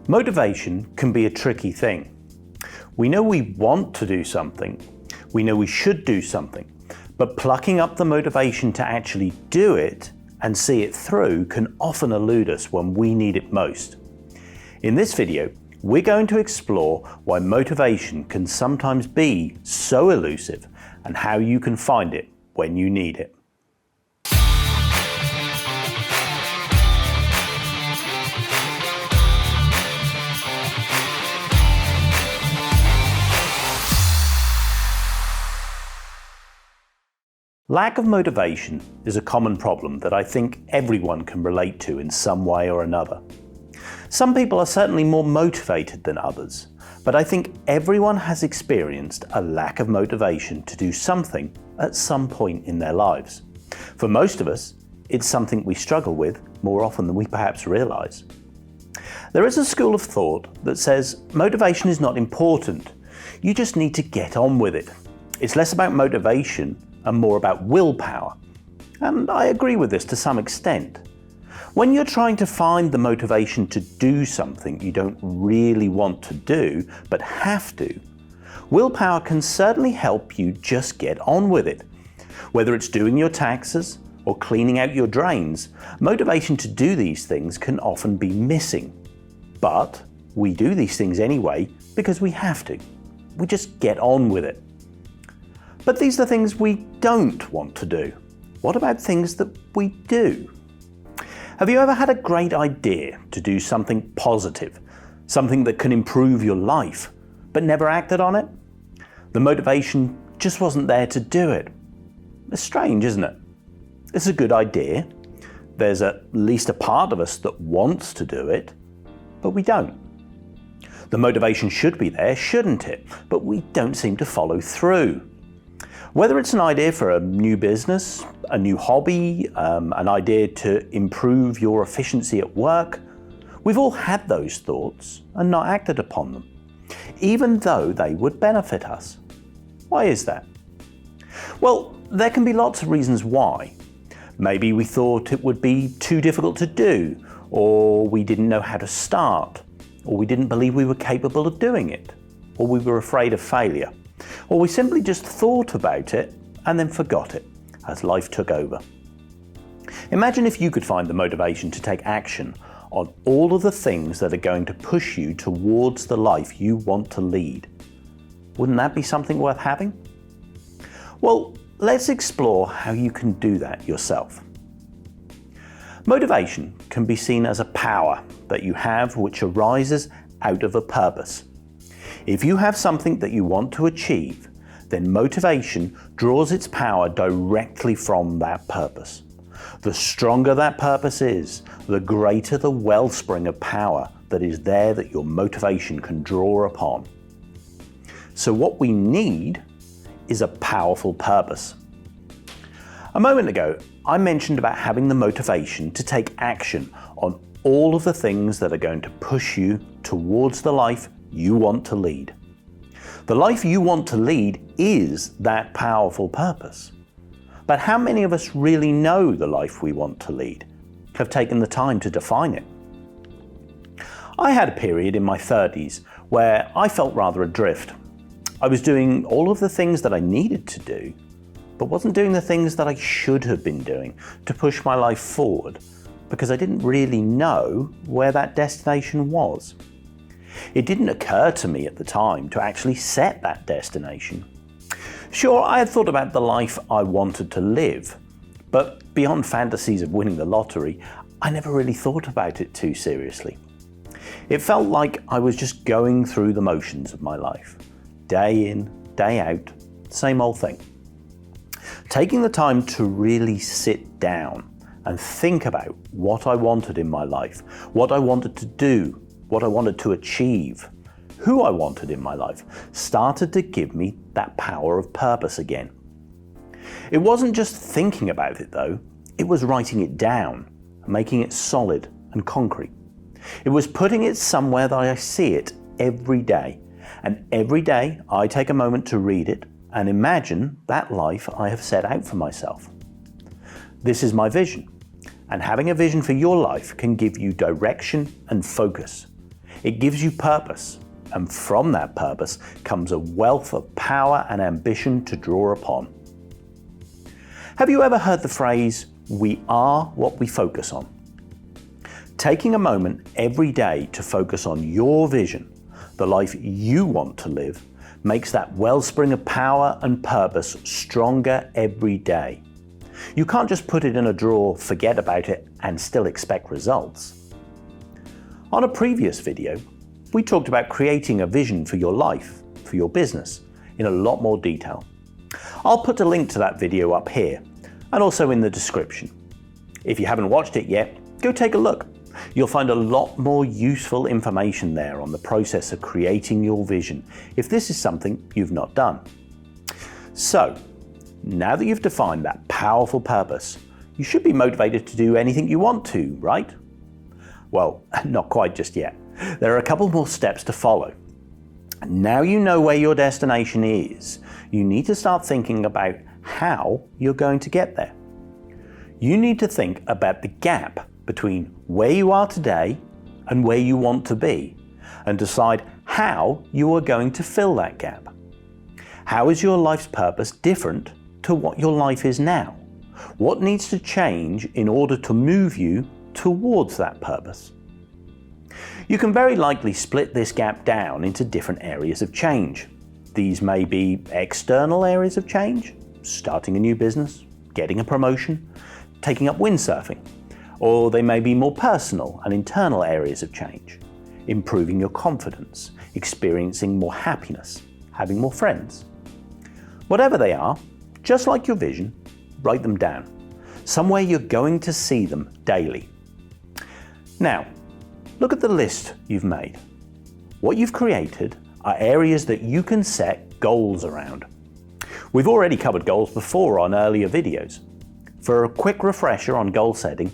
Motivation can be a tricky thing. We know we want to do something, we know we should do something, but plucking up the motivation to actually do it and see it through can often elude us when we need it most. In this video, we're going to explore why motivation can sometimes be so elusive and how you can find it when you need it. Lack of motivation is a common problem that I think everyone can relate to in some way or another. Some people are certainly more motivated than others, but I think everyone has experienced a lack of motivation to do something at some point in their lives. For most of us, it's something we struggle with more often than we perhaps realize. There is a school of thought that says motivation is not important. You just need to get on with it. It's less about motivation and more about willpower. And I agree with this to some extent. When you're trying to find the motivation to do something you don't really want to do, but have to, willpower can certainly help you just get on with it. Whether it's doing your taxes or cleaning out your drains, motivation to do these things can often be missing. But we do these things anyway because we have to. We just get on with it. But these are things we don't want to do. What about things that we do? Have you ever had a great idea to do something positive, something that can improve your life, but never acted on it? The motivation just wasn't there to do it. It's strange, isn't it? It's a good idea. There's at least a part of us that wants to do it, but we don't. The motivation should be there, shouldn't it? But we don't seem to follow through. Whether it's an idea for a new business, a new hobby, an idea to improve your efficiency at work, we've all had those thoughts and not acted upon them, even though they would benefit us. Why is that? Well, there can be lots of reasons why. Maybe we thought it would be too difficult to do, or we didn't know how to start, or we didn't believe we were capable of doing it, or we were afraid of failure. Or we simply just thought about it and then forgot it as life took over. Imagine if you could find the motivation to take action on all of the things that are going to push you towards the life you want to lead. Wouldn't that be something worth having? Well, let's explore how you can do that yourself. Motivation can be seen as a power that you have which arises out of a purpose. If you have something that you want to achieve, then motivation draws its power directly from that purpose. The stronger that purpose is, the greater the wellspring of power that is there that your motivation can draw upon. So what we need is a powerful purpose. A moment ago, I mentioned about having the motivation to take action on all of the things that are going to push you towards the life you want to lead. The life you want to lead is that powerful purpose. But how many of us really know the life we want to lead, have taken the time to define it? I had a period in my 30s where I felt rather adrift. I was doing all of the things that I needed to do, but wasn't doing the things that I should have been doing to push my life forward, because I didn't really know where that destination was. It didn't occur to me at the time to actually set that destination. Sure, I had thought about the life I wanted to live, but beyond fantasies of winning the lottery, I never really thought about it too seriously. It felt like I was just going through the motions of my life, day in, day out, same old thing. Taking the time to really sit down and think about what I wanted in my life, what I wanted to do, what I wanted to achieve, who I wanted in my life, started to give me that power of purpose again. It wasn't just thinking about it though, it was writing it down, making it solid and concrete. It was putting it somewhere that I see it every day, and every day I take a moment to read it and imagine that life I have set out for myself. This is my vision, and having a vision for your life can give you direction and focus. It gives you purpose, and from that purpose comes a wealth of power and ambition to draw upon. Have you ever heard the phrase, "We are what we focus on"? Taking a moment every day to focus on your vision, the life you want to live, makes that wellspring of power and purpose stronger every day. You can't just put it in a drawer, forget about it, and still expect results. On a previous video, we talked about creating a vision for your life, for your business, in a lot more detail. I'll put a link to that video up here, and also in the description. If you haven't watched it yet, go take a look. You'll find a lot more useful information there on the process of creating your vision, if this is something you've not done. So, now that you've defined that powerful purpose, you should be motivated to do anything you want to, right? Well, not quite just yet. There are a couple more steps to follow. Now you know where your destination is, you need to start thinking about how you're going to get there. You need to think about the gap between where you are today and where you want to be, and decide how you are going to fill that gap. How is your life's purpose different to what your life is now? What needs to change in order to move you towards that purpose? You can very likely split this gap down into different areas of change. These may be external areas of change, starting a new business, getting a promotion, taking up windsurfing, or they may be more personal and internal areas of change, improving your confidence, experiencing more happiness, having more friends. Whatever they are, just like your vision, write them down, somewhere you're going to see them daily. Now, look at the list you've made. What you've created are areas that you can set goals around. We've already covered goals before on earlier videos. For a quick refresher on goal setting,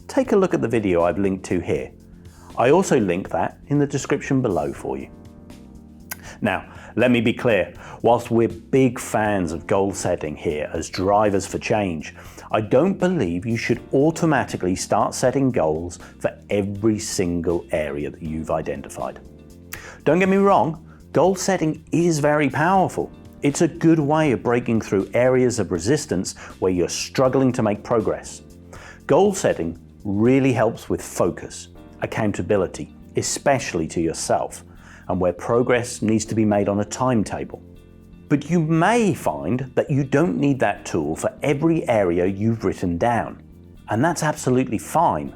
take a look at the video I've linked to here. I also link that in the description below for you. Now, let me be clear, whilst we're big fans of goal setting here as drivers for change, I don't believe you should automatically start setting goals for every single area that you've identified. Don't get me wrong, goal setting is very powerful. It's a good way of breaking through areas of resistance where you're struggling to make progress. Goal setting really helps with focus, accountability, especially to yourself, and where progress needs to be made on a timetable. But you may find that you don't need that tool for every area you've written down, and that's absolutely fine.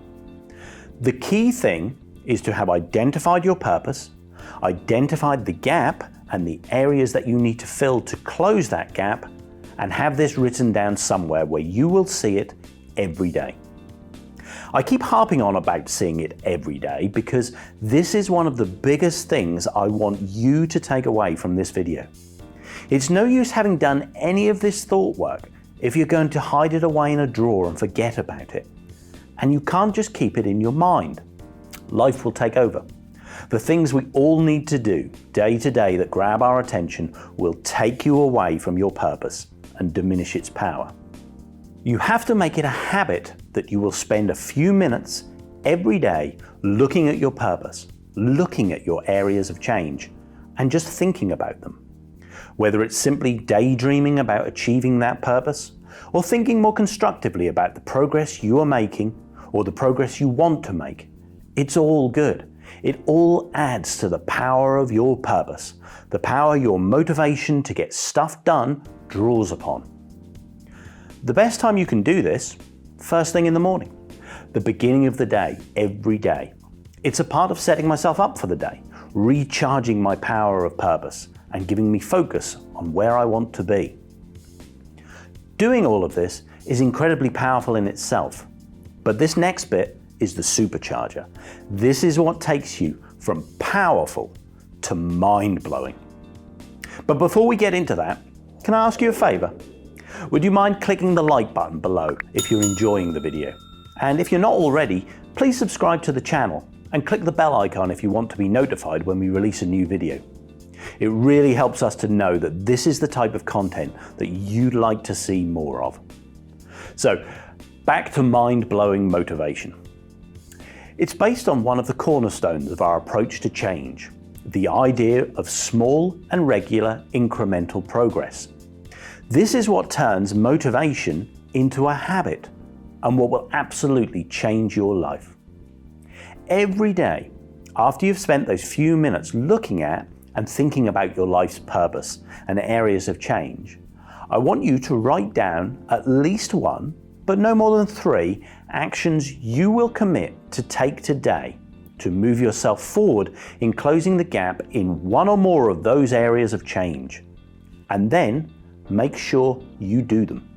The key thing is to have identified your purpose, identified the gap and the areas that you need to fill to close that gap, and have this written down somewhere where you will see it every day. I keep harping on about seeing it every day because this is one of the biggest things I want you to take away from this video. It's no use having done any of this thought work if you're going to hide it away in a drawer and forget about it. And you can't just keep it in your mind. Life will take over. The things we all need to do day to day that grab our attention will take you away from your purpose and diminish its power. You have to make it a habit that you will spend a few minutes every day looking at your purpose, looking at your areas of change, and just thinking about them. Whether it's simply daydreaming about achieving that purpose, or thinking more constructively about the progress you are making or the progress you want to make, it's all good. It all adds to the power of your purpose, the power your motivation to get stuff done draws upon. The best time you can do this, first thing in the morning, the beginning of the day, every day. It's a part of setting myself up for the day, recharging my power of purpose and giving me focus on where I want to be. Doing all of this is incredibly powerful in itself, but this next bit is the supercharger. This is what takes you from powerful to mind-blowing. But before we get into that, can I ask you a favor? Would you mind clicking the like button below if you're enjoying the video? And if you're not already, please subscribe to the channel and click the bell icon if you want to be notified when we release a new video. It really helps us to know that this is the type of content that you'd like to see more of. So, back to mind-blowing motivation. It's based on one of the cornerstones of our approach to change, the idea of small and regular incremental progress. This is what turns motivation into a habit and what will absolutely change your life. Every day, after you've spent those few minutes looking at and thinking about your life's purpose and areas of change, I want you to write down at least one, but no more than 3, actions you will commit to take today to move yourself forward in closing the gap in one or more of those areas of change. And then make sure you do them.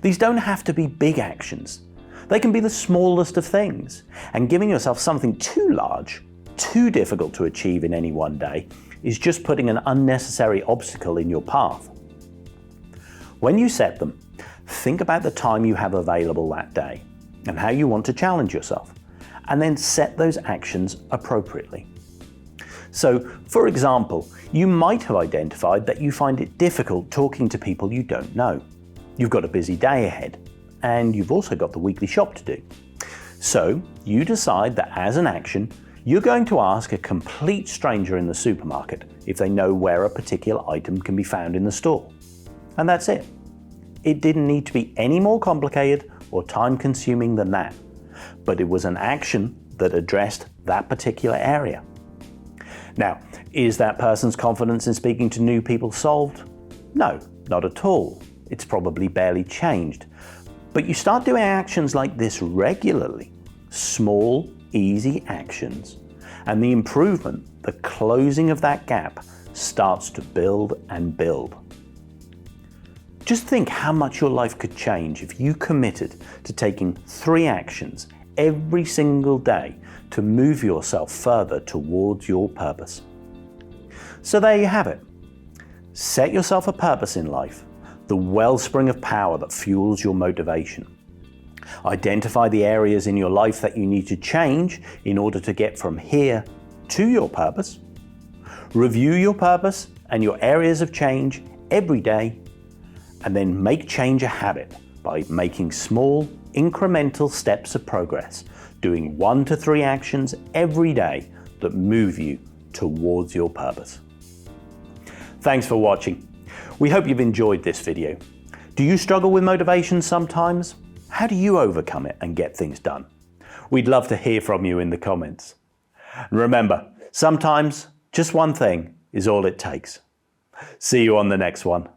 These don't have to be big actions. They can be the smallest of things, and giving yourself something too large, too difficult to achieve in any one day, is just putting an unnecessary obstacle in your path. When you set them, think about the time you have available that day and how you want to challenge yourself, and then set those actions appropriately. So, for example, you might have identified that you find it difficult talking to people you don't know. You've got a busy day ahead, and you've also got the weekly shop to do. So, you decide that as an action, you're going to ask a complete stranger in the supermarket if they know where a particular item can be found in the store. And that's it. It didn't need to be any more complicated or time-consuming than that, but it was an action that addressed that particular area. Now, is that person's confidence in speaking to new people solved? No, not at all. It's probably barely changed. But you start doing actions like this regularly, small, easy actions, and the improvement, the closing of that gap, starts to build and build. Just think how much your life could change if you committed to taking 3 actions every single day to move yourself further towards your purpose. So there you have it. Set yourself a purpose in life, the wellspring of power that fuels your motivation. Identify the areas in your life that you need to change in order to get from here to your purpose. Review your purpose and your areas of change every day, and then make change a habit by making small, incremental steps of progress, doing 1 to 3 actions every day that move you towards your purpose. Thanks for watching. We hope you've enjoyed this video. Do you struggle with motivation sometimes? How do you overcome it and get things done? We'd love to hear from you in the comments. And remember, sometimes just one thing is all it takes. See you on the next one.